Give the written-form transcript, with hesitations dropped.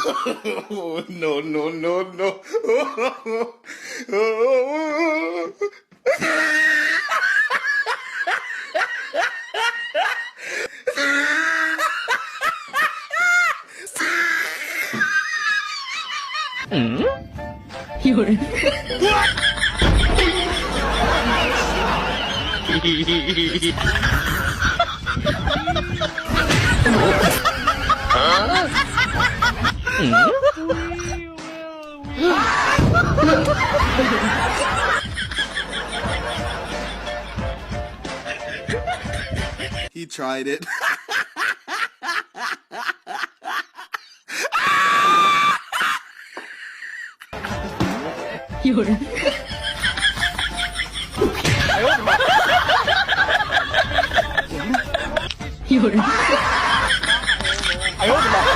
Oh, no, no, no, no. 응? 有人。He tried it. 有人。有人。哎呦我的妈！